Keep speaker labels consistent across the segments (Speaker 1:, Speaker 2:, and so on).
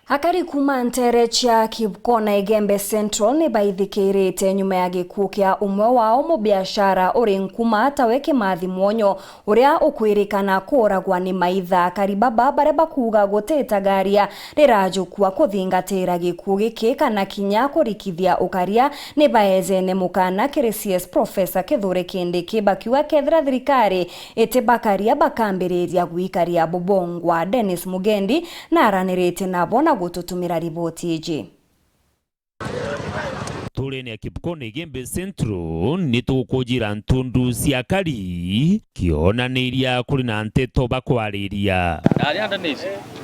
Speaker 1: Hakari kuma ntere cha Kibkona Igembe Central ni baithikirite nyuma ya gikuo kia umwe wao mubiashara uri nkuma tawe Kimathi Mwonyo uria ukwirikana kuragwa ni maitha karibaba baria bakuga guteta garia rirajukua kuthingatira gikuo giki kana kinya kurikithia ukaria ni baezene mukana kiri CS Professor Kithure Kindiki bakiuga kethira thirikari itibakaria bakambiriria gwikaria bubongwa. Dennis Mugendi na aranirite nabo na gututumira riboti iji.
Speaker 2: Turene ya Kibkona Igembe Central nitukujira ntundu cia kari kionaniria kuri na nteto bakwariria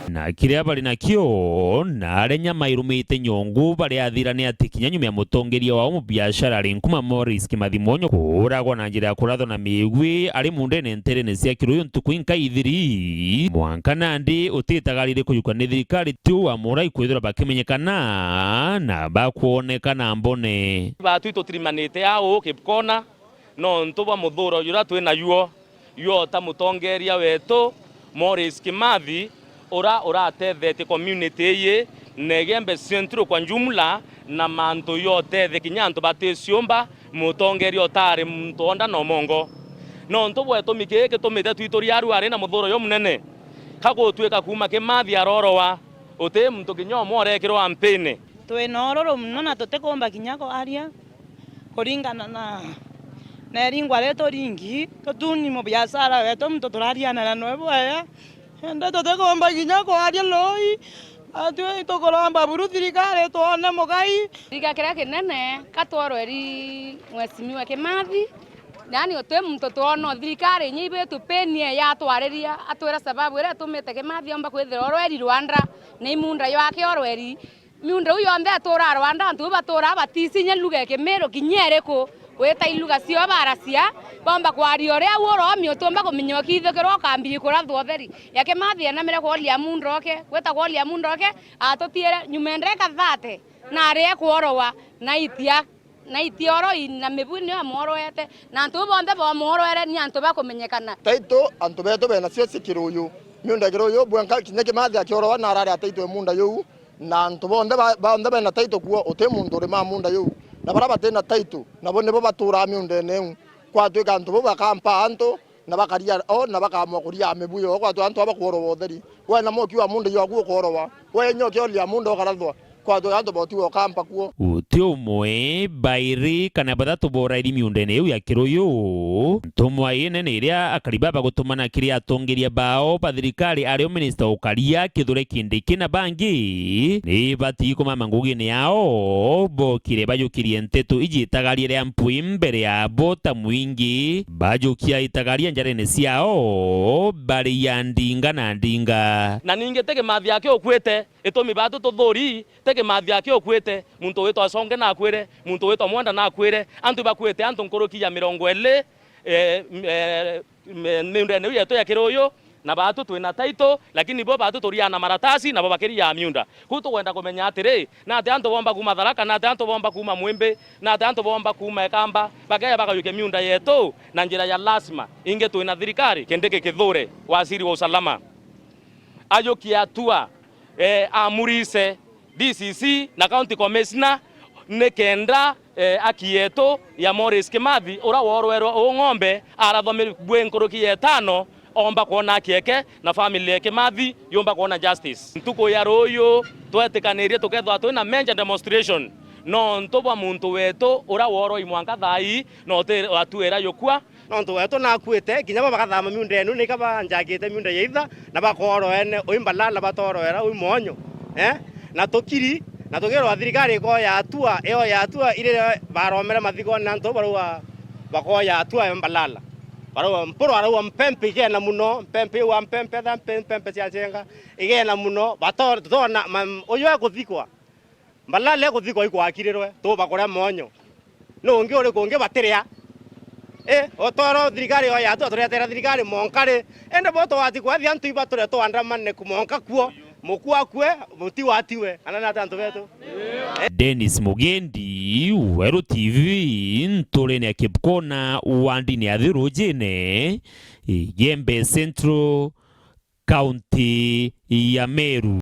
Speaker 2: na kiria bari nakio na arenya mairumite nyongu bari athirane ati kinya nyuma ya mutongeria wao mubiashara ari nkuma Morris Kimathi Mwonyo kuragwa na njira ya kuratho na migwi ari mundene nterene cia kiruyo ntuku inka ithiri mwanka nandi utitagarire kuyuka ni thirikari tu amura ikwithira bakimenyekana na bakuonekana mbone
Speaker 3: batu tutirimanite ao Kibkona no ntuba muthuro yura twina yuo ta mutongeria wetu Morris Kimathi ora tethete community ye Igembe Central kwa jumla na mantu yote the kinyanto batesiomba mutongeria otare mtonda no mongo no ntubo etomike tumite twitoria aru ari na muthuro yo munene kago tweka kuma Kimathi arorowa ote muntu kinyomo orekirwo ampene
Speaker 4: twina ororo muno na tutekomba kinyako aria kuringana na ringwa leto ringi totuni mu biashara weto muntu turariana na noe bwaya enda tutekomba kinyako aria loi atwe tokolamba buru thirikari tuone mugai
Speaker 5: thirikari kinene katwaro eri Mheshimiwa Kimathi yani otwe muntu tuono thirikari nyibe tupenie ya twariria atwera sababu ira tumete Kimathi omba kwithira orweri Rwanda ni munda yake orweri miunda uyo ande atora Rwanda antu batora batisinya luga Kimero kinyereko weta iluga cio baracia bomba kwari oria woro mi otomba kuminyo kithekero kambi kurathwo theri ya Kimathi na mere kwolia mundoke weta kwolia mundoke atotiere nyumendreka thate na are kworowa na itioro na mebuni amoroete na antu bonde bo moroere ni antu bakumenyekana
Speaker 6: taito antu beto bena cio sikiruyu miunda kiruyu bwanka kinya Kimathi akiorowa na arare ataito munda yu na antu bonde bena taito kuo ote mundu ri ma munda yu na bara batena taito na bonne bo batura miunda neu kwa twika antu bo bakampa antu na bakaria na bakamwa kuria mebuyo kwa antu abakworowa theri we na moki wa munda yu akworowa we nyoki olia munda okarathwa kwa antu botiwo kampa kuo
Speaker 2: utio mwe bairi kana bathatu bora iri miundene yu ya kiruyu ntumwa inene iria akaribaba gutumana kiria atongeria bao bathirikari ario minister ukaria Kithure Kindiki na bangi ni bati kumama ngugine yao bokire bajukirie nteto ijitagaria ria mpui mbere ya bota mwingi bajukia itagaria njarene ciao bari ya ndinga na ndinga
Speaker 3: na ningetege Kimathi yake okwete etomi batu tuthuri Kimathi yake okwete muntu wetu asonge na akwire muntu wetu mwanda na akwire antu bakwete antu nkorokia 20 miunda ne yetu ya kiruyu na batu twina taito lakini bo batu turiana maratasi na babakiria miunda kuto kwenda kumenya atiri na ate antu bomba kuma Tharaka na ate antu bomba kuma Mwembe na ate antu bomba kuma Ekamba bagaya bakayuke miunda yetu na njira ya lazima inge twina thirikari Kindiki Kithure waziri wa usalama ajokia atua amurise DCC na county commissioner nekenda akieto ya Morris Kimathi ora worwerwo ng'ombe arathome bwenkoroki yetano omba kuona kieke na family ya Kimathi yomba kuona justice ntuko ya royo twetekanirie tukethwa twina major demonstration no ntobwa muntu wetu ora woro imwanka thai no te atuera yokua
Speaker 7: no ntu wetu na kwete kinya bakathama miunda enu ni kaba njagite miunda yeitha na bakoro ene oimbalala batoroera Mwonyo na tukiri na tugerwa thirikari ko ya atua eo ya atua ile baromera mathigo na nto barua bakoya atua mbalala barua mporo arua mpempe igena muno mpempe wa mpempe tha mpempe cia cenga igena muno batona oyo guthikwa mbalala guthikwa iko akirirwe to bakora Mwonyo no ungi uri kungi batiria otoro thirikari o ya atua turetera thirikari monkare ende boto watikwa thia ntu ibature to andamane kumonka kuo mukua kwe muti watiwe anana tanto beto
Speaker 2: Dennis Mugendi Weru TV nturene ya Kibkona wandini ya thirujine Igembe Central County ya Meru.